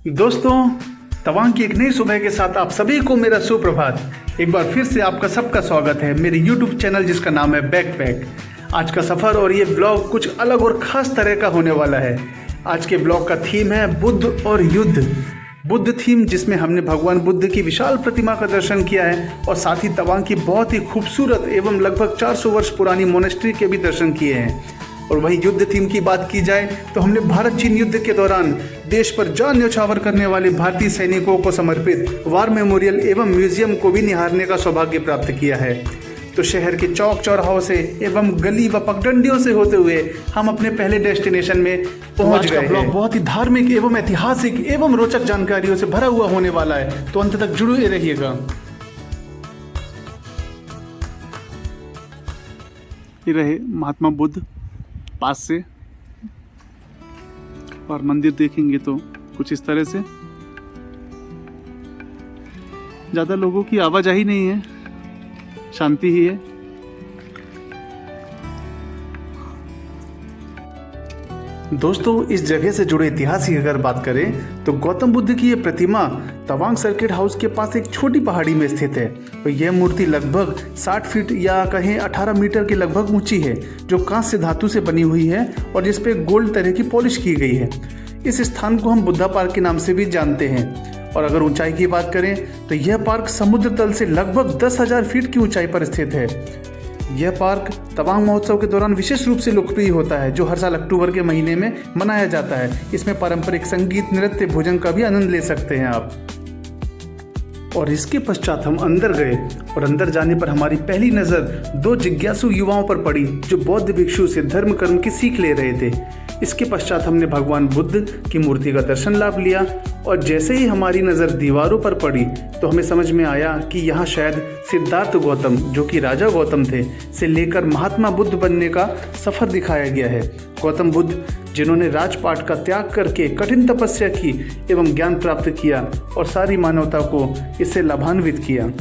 दोस्तों, तवांग की एक नई सुबह के साथ आप सभी को मेरा सुप्रभात। एक बार फिर से आपका सबका स्वागत है मेरे YouTube चैनल जिसका नाम है बैकपैक। आज का सफ़र और ये ब्लॉग कुछ अलग और ख़ास तरह का होने वाला है। आज के ब्लॉग का थीम है बुद्ध और युद्ध। बुद्ध थीम, जिसमें हमने भगवान बुद्ध की विशाल प्रतिमा का दर्शन किया है और साथ ही तवांग की बहुत ही खूबसूरत एवं लगभग 400 वर्ष पुरानी मोनेस्ट्री के भी दर्शन किए हैं। और वहीं युद्ध थीम की बात की जाए तो हमने भारत चीन युद्ध के दौरान देश पर जान न्यौछावर करने वाले भारतीय सैनिकों को समर्पित वार मेमोरियल एवं म्यूजियम को भी निहारने का सौभाग्य प्राप्त किया है। तो शहर के चौक चौराहों से एवं गली व पगडंडियों से होते हुए हम अपने पहले डेस्टिनेशन में पहुंच गए हैं। बहुत ही धार्मिक एवं ऐतिहासिक एवं रोचक जानकारियों से भरा हुआ होने वाला है, तो अंत तक जुड़े रहिएगा। ये रहे महात्मा बुद्ध पास से, और मंदिर देखेंगे तो कुछ इस तरह से। ज़्यादा लोगों की आवाजाही नहीं है, शांति ही है। दोस्तों, इस जगह से जुड़े इतिहास की अगर बात करें तो गौतम बुद्ध की ये प्रतिमा तवांग सर्किट हाउस के पास एक छोटी पहाड़ी में स्थित है। और यह मूर्ति लगभग 60 फीट या कहें 18 मीटर के लगभग ऊंची है, जो कांस्य धातु से बनी हुई है और जिस पे गोल्ड तरह की पॉलिश की गई है। इस स्थान को हम बुद्धा पार्क के नाम से भी जानते हैं। और अगर ऊंचाई की बात करें तो यह पार्क समुद्र तल से लगभग 10,000 फीट की ऊंचाई पर स्थित है। यह पार्क तवांग महोत्सव के दौरान विशेष रूप से लोकप्रिय होता है, जो हर साल अक्टूबर के महीने में मनाया जाता है। इसमें पारंपरिक संगीत, नृत्य, भोजन का भी आनंद ले सकते हैं आप। और इसके पश्चात हम अंदर गए और अंदर जाने पर हमारी पहली नज़र दो जिज्ञासु युवाओं पर पड़ी, जो बौद्ध भिक्षु से धर्म कर्म की सीख ले रहे थे। इसके पश्चात हमने भगवान बुद्ध की मूर्ति का दर्शन लाभ लिया। और जैसे ही हमारी नज़र दीवारों पर पड़ी तो हमें समझ में आया कि यहाँ शायद सिद्धार्थ गौतम, जो कि राजा गौतम थे, से लेकर महात्मा बुद्ध बनने का सफ़र दिखाया गया है। गौतम बुद्ध, जिन्होंने राजपाट का त्याग करके कठिन तपस्या की एवं ज्ञान प्राप्त किया और सारी मानवता को इससे लाभान्वित किया।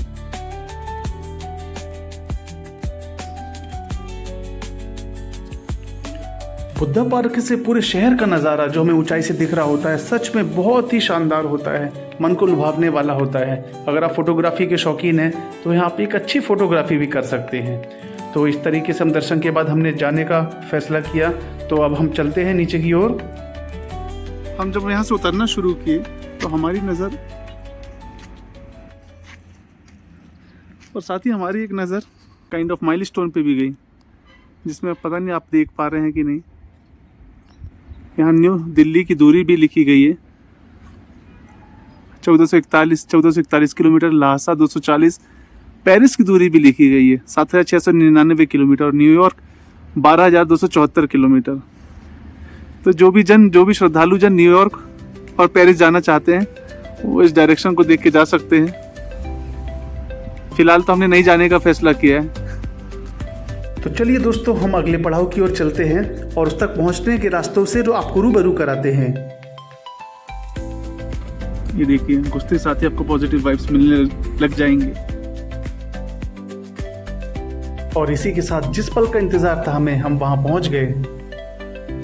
बुद्धा पार्क से पूरे शहर का नज़ारा जो हमें ऊंचाई से दिख रहा होता है, सच में बहुत ही शानदार होता है, मन को लुभावने वाला होता है। अगर आप फोटोग्राफी के शौकीन हैं तो यहाँ आप एक अच्छी फोटोग्राफी भी कर सकते हैं। तो इस तरीके से हम दर्शन के बाद हमने जाने का फैसला किया। तो अब हम चलते हैं नीचे की ओर। हम जब यहाँ से उतरना शुरू किए तो हमारी नज़र और साथ ही हमारी एक नज़र काइंड ऑफ माइलस्टोन पे भी गई, जिसमें पता नहीं आप देख पा रहे हैं कि नहीं। यहाँ न्यू दिल्ली की दूरी भी लिखी गई है, 1441 किलोमीटर। लासा 240। पेरिस की दूरी भी लिखी गई है 7,699 किलोमीटर। और न्यूयॉर्क 12,274 किलोमीटर। तो जो भी श्रद्धालु जन न्यूयॉर्क और पेरिस जाना चाहते हैं वो इस डायरेक्शन को देख के जा सकते हैं। फिलहाल तो हमने नहीं जाने का फैसला किया है। तो चलिए दोस्तों, हम अगले पड़ाव की ओर चलते हैं और उस तक पहुंचने के रास्तों से जो आपको रूबरू कराते हैं। ये देखिए, घुसते साथ ही आपको पॉजिटिव वाइब्स मिलने लग जाएंगे। और इसी के साथ जिस पल का इंतजार था हमें, हम वहां पहुंच गए।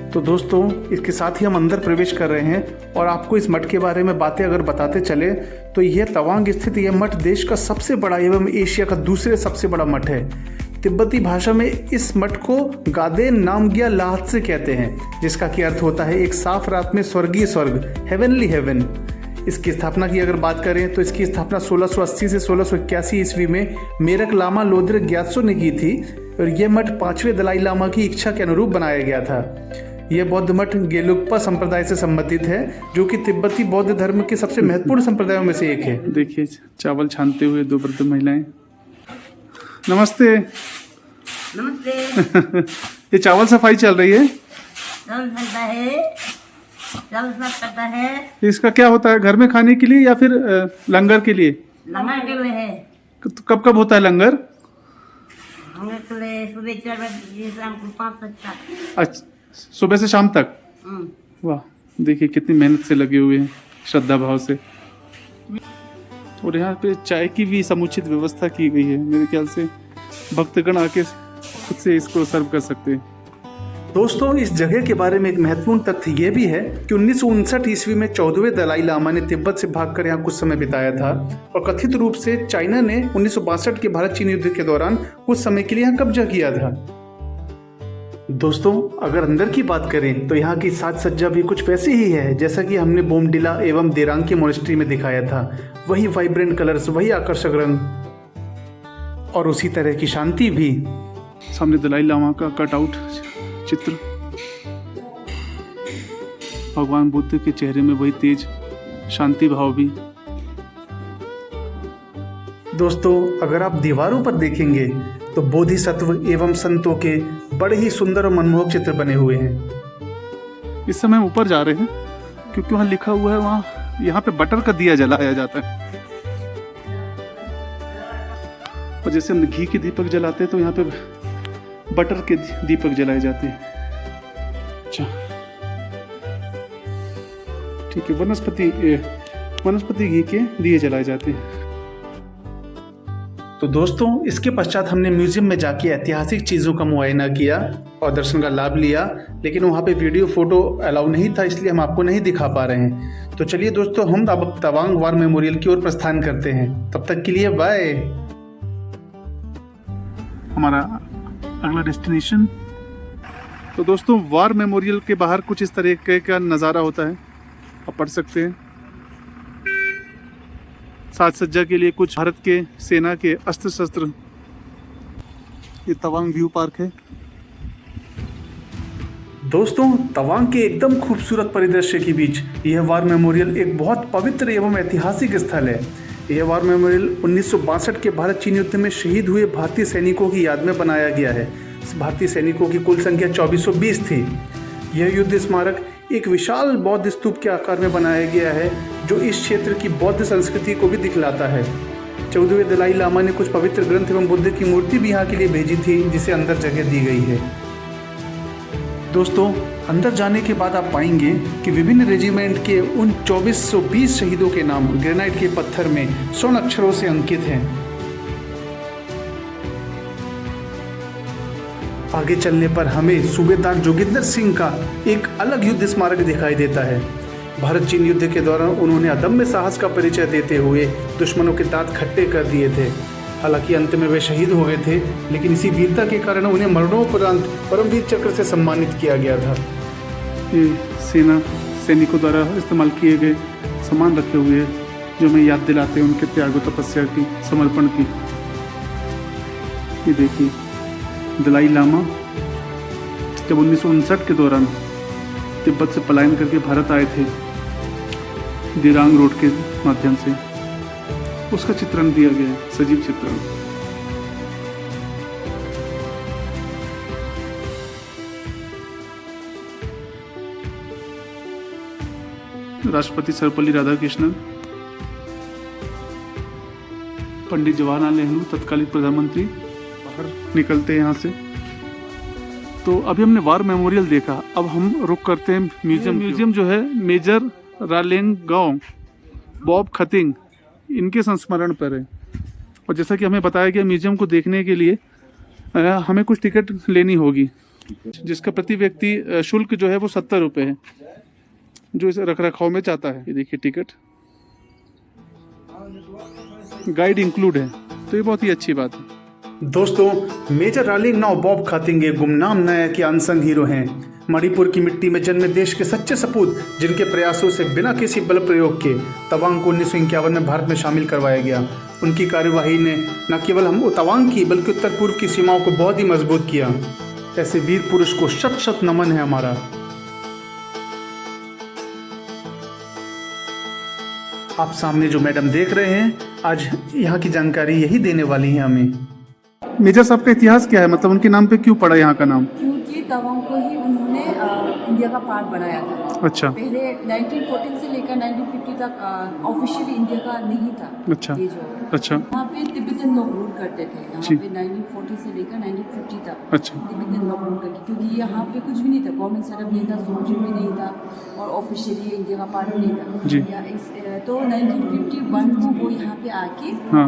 तो दोस्तों, इसके साथ ही हम अंदर प्रवेश कर रहे हैं। और आपको इस मठ के बारे में बातें अगर बताते चले तो यह तवांग स्थित यह मठ देश का सबसे बड़ा एवं एशिया का दूसरे सबसे बड़ा मठ है। तिब्बती भाषा में इस मठ को गादेन नामग्या लाहत्से कहते हैं, जिसका की अर्थ होता है एक साफ रात में स्वर्गीय स्वर्ग, हेवनली हेवन। इसकी स्थापना की अगर बात करें तो इसकी स्थापना 1680 से 1681 ईस्वी में मेरक लामा लोद्र ग्यात्सो ने की थी। और यह मठ 5वें दलाई लामा की इच्छा के अनुरूप बनाया गया था। यह बौद्ध मठ गेलुक्पा संप्रदाय से संबंधित है, जो कि तिब्बती बौद्ध धर्म के सबसे महत्वपूर्ण संप्रदायों में से एक है। देखिए, चावल छानते हुए दो वृद्ध महिलाएं। नमस्ते। नमस्ते। ये चावल सफाई चल रही है? चावल साफ करता है। इसका क्या होता है, घर में खाने के लिए या फिर लंगर के लिए? लंगर के लिए है। तो कब कब होता है लंगर? हमें सुबह 4 बजे, शाम को 5 तक। अच्छा, सुबह से शाम तक? वाह, देखिए कितनी मेहनत से लगे हुए हैं, श्रद्धा भाव से। और यहाँ पे चाय की भी समुचित व्यवस्था की गई है। मेरे ख्याल से भक्तगण आके खुद से इसको सर्व कर सकते हैं। दोस्तों इस जगह के बारे में एक महत्वपूर्ण तथ्य ये भी है कि 1959 ईस्वी में 14वें दलाई लामा ने तिब्बत से भागकर यहाँ कुछ समय बिताया था और कथित रूप से चाइना ने 1962 के भारत चीन युद्ध के दौरान कुछ समय के लिए यहाँ कब्जा किया था। दोस्तों अगर अंदर की बात करें तो यहाँ की साज सज्जा भी कुछ वैसी ही है जैसा कि हमने बोमडिला एवं देरांग की मोनेस्ट्री में दिखाया था। वही वाइब्रेंट कलर्स, वही आकर्षक रंग और उसी तरह की शांति भी। सामने दलाई लामा का कटआउट चित्र, भगवान बुद्ध के चेहरे में वही तेज शांति भाव भी। दोस्तों अगर आप दीवारों पर देखेंगे तो बोधिसत्व एवं संतों के बड़े ही सुंदर और मनमोहक चित्र बने हुए हैं। इस समय हम ऊपर जा रहे हैं क्योंकि वहाँ लिखा हुआ है वहाँ यहाँ पे बटर का दिया जलाया जाता है और जैसे हम घी के दीपक जलाते हैं तो यहाँ पे बटर के दीपक जलाए जाते हैं। अच्छा ठीक है, वनस्पति घी के दिए जलाए जाते हैं। तो दोस्तों इसके पश्चात हमने म्यूजियम में जाके ऐतिहासिक चीज़ों का मुआयना किया और दर्शन का लाभ लिया, लेकिन वहाँ पे वीडियो फोटो अलाउ नहीं था इसलिए हम आपको नहीं दिखा पा रहे हैं। तो चलिए दोस्तों हम अब तवांग वार मेमोरियल की ओर प्रस्थान करते हैं। तब तक के लिए बाय। हमारा अगला डेस्टिनेशन। तो दोस्तों वार मेमोरियल के बाहर कुछ इस तरह का नज़ारा होता है, आप पढ़ सकते हैं। साज सज्जा के लिए कुछ भारत के सेना के अस्त्र शस्त्र। ये तवांग व्यू पार्क है। दोस्तों तवांग के एकदम खूबसूरत परिदृश्य के बीच यह वार मेमोरियल एक बहुत पवित्र एवं ऐतिहासिक स्थल है। यह वार मेमोरियल 1962 के भारत चीन युद्ध में शहीद हुए भारतीय सैनिकों की याद में बनाया गया है। इस भारतीय सैनिकों की कुल संख्या 2420 थी। यह युद्ध स्मारक एक विशाल बौद्ध स्तूप के आकार में बनाया गया है जो इस क्षेत्र की बौद्ध संस्कृति को भी दिखलाता है। 14वें दलाई लामा ने कुछ पवित्र ग्रंथ एवं बुद्ध की मूर्ति भी यहाँ के लिए भेजी थी जिसे अंदर जगह दी गई है। दोस्तों अंदर जाने के बाद आप पाएंगे कि विभिन्न रेजिमेंट के उन 2420 शहीदों के नाम ग्रेनाइट के पत्थर में स्वर्ण अक्षरों से अंकित हैं। आगे चलने पर हमें सूबेदार जोगिंदर सिंह का एक अलग युद्ध स्मारक दिखाई देता है। भारत चीन युद्ध के दौरान उन्होंने अदम्य साहस का परिचय देते हुए दुश्मनों के दांत खट्टे कर दिए थे। हालांकि अंत में वे शहीद हो गए थे, लेकिन इसी वीरता के कारण उन्हें मरणोपरांत परमवीर चक्र से सम्मानित किया गया था। ये सेना सैनिकों द्वारा इस्तेमाल किए गए सामान रखे हुए हैं जो हमें याद दिलाते हैं उनके त्याग और तपस्या की, समर्पण की। ये देखिए दलाई लामा जब 1959 के दौरान तिब्बत से पलायन करके भारत आए थे दिरांग रोड के माध्यम से, उसका चित्रण दिया गया है, सजीव चित्रण। राष्ट्रपति सर्वपल्ली राधाकृष्णन, पंडित जवाहरलाल नेहरू तत्कालीन प्रधानमंत्री बाहर निकलते हैं यहाँ से। तो अभी हमने वार मेमोरियल देखा, अब हम रुक करते हैं म्यूजियम। म्यूजियम जो है मेजर रालेंगाओ बॉब खतिंग इनके संस्मरण पर है। और जैसा कि हमें बताया गया म्यूजियम को देखने के लिए हमें कुछ टिकट लेनी होगी, जिसका प्रति व्यक्ति शुल्क जो है वो 70 रुपये है, जो इसे रख रखाव में चाहता है। ये देखिए टिकट, गाइड इंक्लूड है, तो ये बहुत ही अच्छी बात है। दोस्तों मेजर रालेंगाओ बॉब खतिंग एक गुमनाम नायक के अनसंग हीरो हैं। मणिपुर की मिट्टी में जन्मे देश के सच्चे सपूत, जिनके प्रयासों से बिना किसी बल प्रयोग के तवांग को 1951 में भारत में शामिल करवाया गया। उनकी कार्यवाही ने न केवल हम तवांग की बल्कि उत्तर पूर्व की सीमाओं को बहुत ही मजबूत किया। ऐसे वीर पुरुष को शत शत नमन है हमारा। आप सामने जो मैडम देख रहे हैं, आज यहाँ की जानकारी यही देने वाली है हमें। मेजर साहब का इतिहास क्या है, मतलब उनके नाम पे क्यों पड़ा यहाँ का नाम? क्योंकि तवांग को ही उन्होंने इंडिया का पार्ट बनाया था। अच्छा। पहले 1914 से लेकर 1950 तक ऑफिशियली इंडिया का नहीं था। अच्छा। ये जो अच्छा। यहाँ पे तिब्बतन लोग रूल करते थे, यहाँ पे 1940 से लेकर 1950 तक। अच्छा। तिब्बतन लोग रूल करते, क्योंकि यहाँ पे कुछ भी नहीं था, गवर्नमेंट सेटअप नहीं था, सोल्जर भी नहीं था और ऑफिशियली इंडिया का पार्ट भी नहीं था। जी। इस तो 1951 को वो यहाँ पे आके हाँ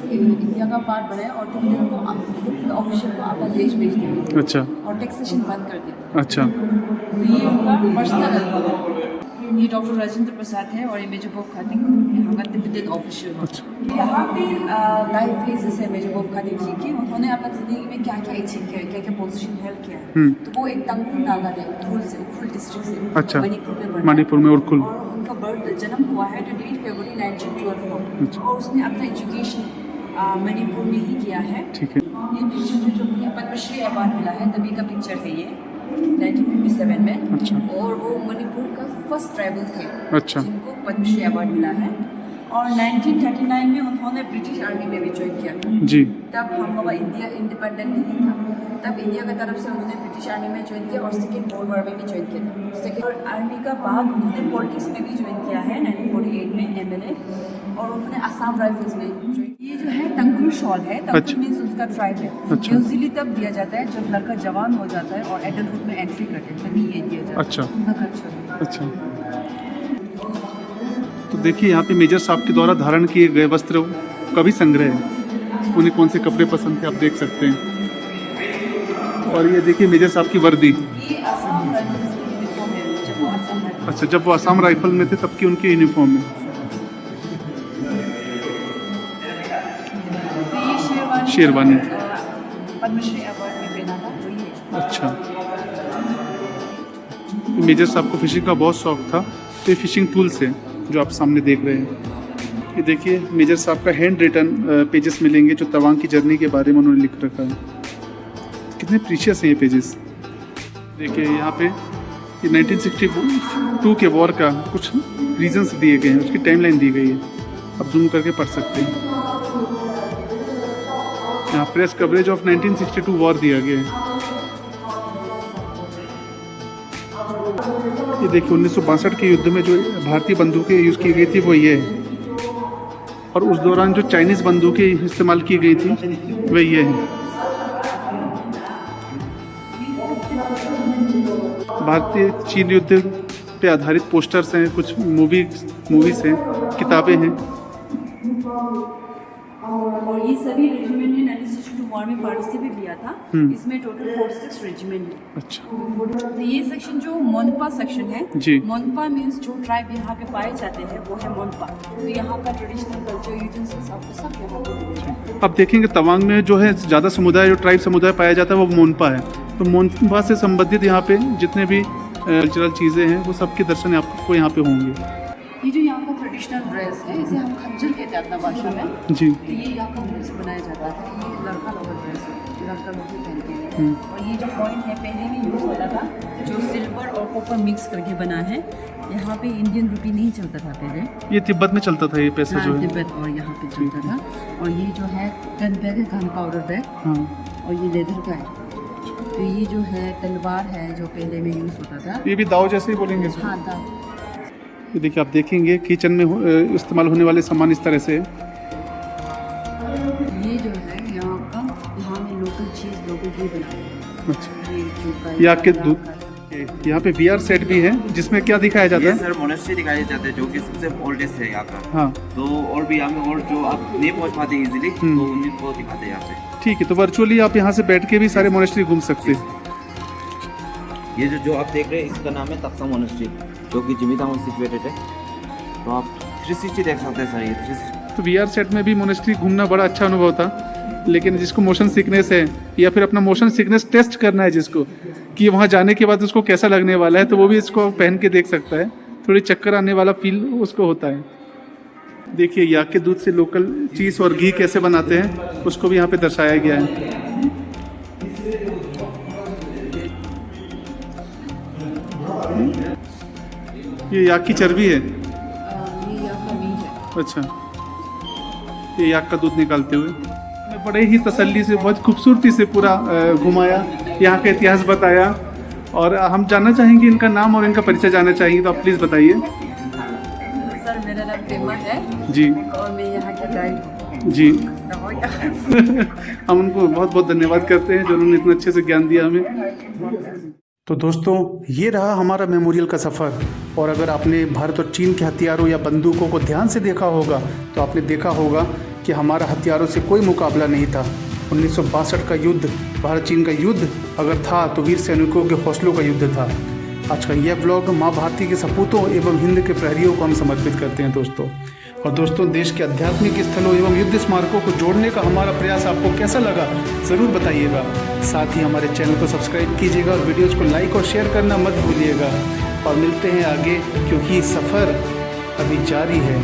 इंडिया का पार्ट बनाया और तिब्बत को ऑफिशियल को अपना देश भेज दिया अच्छा और टैक्सेशन बंद कर दिया। अच्छा तो ये उनका पर्सनल एल्बम है। ये डॉक्टर राजेंद्र प्रसाद है और ये मेजर बोब खातिन यहाँ का तिब्बतियन ऑफिशियल है। यहाँ पे लाइफ फेजेस है मेजर बोब खातिन जी की। उन्होंने अपना ज़िंदगी में क्या क्या अचीव किया है, क्या क्या पोजीशन हेल्ड किया है। तो वो एक तंगुल नागा है उखरुल डिस्ट्रिक्ट से अच्छा मणिपुर में उरकुल और उनका बर्थ जन्म हुआ है 28 फरवरी 1912 को और उसने अपना एजुकेशन मणिपुर में ही किया है। ठीक है। ये पिक्चर जो उन्हें पद्मश्री अवार्ड मिला है तभी का पिक्चर है ये 1957 में। अच्छा। और वो मणिपुर का फर्स्ट ट्राइबल थे अच्छा। जिनको पद्मश्री अवार्ड मिला है। और 1939 में उन्होंने ब्रिटिश आर्मी में भी ज्वाइन किया था जी। तब हम लोग इंडिया इंडिपेंडेंट नहीं था, तब इंडिया की तरफ से उन्होंने ब्रिटिश आर्मी में ज्वाइन किया और सेकेंड वर्ल्ड वॉर में भी ज्वाइन किया था। सेकेंड आर्मी का बाद उन्होंने पॉलिटिक्स में भी ज्वाइन किया है 1948 में MLA और उन्होंने असम राइफल्स में ज्वाइन। ये जो है तंकुल शॉल है, तंकुल मीन्स उसका ट्राइब है। यूजुअली तब दिया जाता है जब लड़का जवान हो जाता है और एडल्टहुड में एंट्री करते हैं तभी ये दिया जाता है। अच्छा। उनका कल्चर। अच्छा, तो देखिए यहाँ पे मेजर साहब के द्वारा धारण किए गए वस्त्र का भी संग्रह है। उन्हें कौन से कपड़े पसंद थे आप देख सकते हैं। और ये देखिए मेजर साहब की वर्दी। ये असम राइफल्स की यूनिफॉर्म है जब वो असम राइफल्स। अच्छा, जब वो असम राइफल में थे तब की उनकी यूनिफॉर्म है। तो ये शेरवानी पद्मश्री अवार्ड में पहना था तो ये। अच्छा, मेजर साहब को फिशिंग का बहुत शौक था तो ये फिशिंग टूल्स है जो आप सामने देख रहे हैं। ये देखिए मेजर साहब का हैंड रिटन पेजेस मिलेंगे जो तवांग की जर्नी के बारे में उन्होंने लिख रखा है। कितने प्रीशियस हैं ये पेजेस। देखिए यहाँ पे ये 1962 के वॉर का कुछ रीजंस दिए गए हैं, उसकी टाइमलाइन दी गई है, आप जूम करके पढ़ सकते हैं। यहाँ प्रेस कवरेज ऑफ 1962 वॉर दिया गया है। ये देखिए 1962 के युद्ध में जो भारतीय बंदूकें यूज़ की गई थी वो ये है, और उस दौरान जो चाइनीज़ बंदूकें इस्तेमाल की गई थी वह ये है। भारतीय चीन युद्ध पे आधारित पोस्टर्स हैं, कुछ मूवीज़ हैं, किताबें हैं। और ये सभी रेजिमेंट ने 1962 वॉर में पार्टिसिपेट लिया था। इसमें टोटल 46 रेजिमेंट है। अच्छा। तो ये सेक्शन जो मोनपा सेक्शन है जी। मोनपा मीन्स जो ट्राइब यहाँ पे पाए जाते हैं वो है मोनपा। तो यहाँ का ट्रेडिशनल कल्चर यूटेंसिल्स आपको सब यहाँ पे मिलेगा। अब देखेंगे तवांग में जो है ज़्यादा समुदाय, जो ट्राइब समुदाय पाया जाता है वो मोनपा है। तो मोनपा से संबंधित यहाँ पे जितने भी कल्चरल चीज़ें हैं वो सबके दर्शन आपको यहाँ पे होंगे। ये जो यहाँ का ट्रेडिशनल ड्रेस है इसे हम खंजर कहते हैं अपना भाषा में जी। तो ये यहाँ का ऊन से बनाया जाता है। ये लड़का लोग ड्रेस है, लड़का लोग ही पहनते हैं। और ये जो कॉइन है पहले में यूज़ होता था जो सिल्वर और कॉपर मिक्स करके बना है। यहाँ पे इंडियन रुपी नहीं चलता था पहले, ये तिब्बत में चलता था ये पैसा जो है। तिब्बत और यहाँ पे चलता था। और ये जो है गन बैग है, गन पाउडर बैग। हाँ। और ये लेदर का है। तो ये जो है तलवार है जो पहले में यूज़ होता था। ये भी दाव जैसे ही बोलेंगे इसको। हाँ दाव। ये देखिए आप देखेंगे किचन में इस्तेमाल होने वाले सामान इस तरह से। ये जो है यहाँ में लोकल चीज़ लोकल घी बनाते हैं। अच्छा। ये चूका ये आपके दूध यहाँ पे VR सेट भी है जिसमें क्या दिखाया जाता ये है? सर मोनेस्ट्री दिखाए जाते हैं जो कि सबसे ओल्डेस्ट है यहाँ का। हाँ। तो और भी यहाँ में और जो आप नहीं पहुँच पाते इजीली तो उन्हीं को दिखाते हैं यहाँ पे। ठीक है, तो वर्चुअली आप यहाँ से बैठ के भी सारे मोनेस्ट्री घूम सकते हैं। ये जो आप देख रहे हैं इसका नाम है तक्सा मोनेस्ट्री जो कि जिमीताम में सिचुएटेड है। तो आप 360 देख सकते हैं सर, ये 360। तो VR सेट में भी मोनेस्ट्री घूमना बड़ा अच्छा अनुभव था, लेकिन जिसको मोशन सिकनेस है या फिर अपना मोशन सिकनेस टेस्ट करना है जिसको कि वहाँ जाने के बाद उसको कैसा लगने वाला है, तो वो भी इसको पहन के देख सकता है। थोड़ी चक्कर आने वाला फील उसको होता है। देखिए यहाँ के दूध से लोकल चीज़ और घी कैसे बनाते हैं उसको भी यहाँ पे दर्शाया गया है। ये याक की चर्बी है। ये यहाँ का मीट है। अच्छा, ये याक का दूध निकालते हुए मैं बड़े ही तसल्ली से, बहुत खूबसूरती से पूरा घुमाया, यहाँ का इतिहास बताया। और हम जानना चाहेंगे इनका नाम और इनका परिचय जानना चाहेंगे, तो आप प्लीज़ बताइए। सर मेरा नाम प्रेमा है जी। और मैं यहाँ की गाइड हूँ। जी। हम उनको बहुत बहुत धन्यवाद करते हैं जो उन्होंने इतना अच्छे से ज्ञान दिया हमें। तो दोस्तों ये रहा हमारा मेमोरियल का सफ़र। और अगर आपने भारत और चीन के हथियारों या बंदूकों को ध्यान से देखा होगा तो आपने देखा होगा कि हमारा हथियारों से कोई मुकाबला नहीं था। 1962 का युद्ध, भारत चीन का युद्ध अगर था तो वीर सैनिकों के हौसलों का युद्ध था। आज का यह व्लॉग माँ भारती के सपूतों एवं हिंद के प्रहरियों को हम समर्पित करते हैं दोस्तों। और दोस्तों देश के आध्यात्मिक स्थलों एवं युद्ध स्मारकों को जोड़ने का हमारा प्रयास आपको कैसा लगा ज़रूर बताइएगा। साथ ही हमारे चैनल को सब्सक्राइब कीजिएगा और वीडियोज़ को लाइक और शेयर करना मत भूलिएगा। और मिलते हैं आगे, क्योंकि सफ़र अभी जारी है।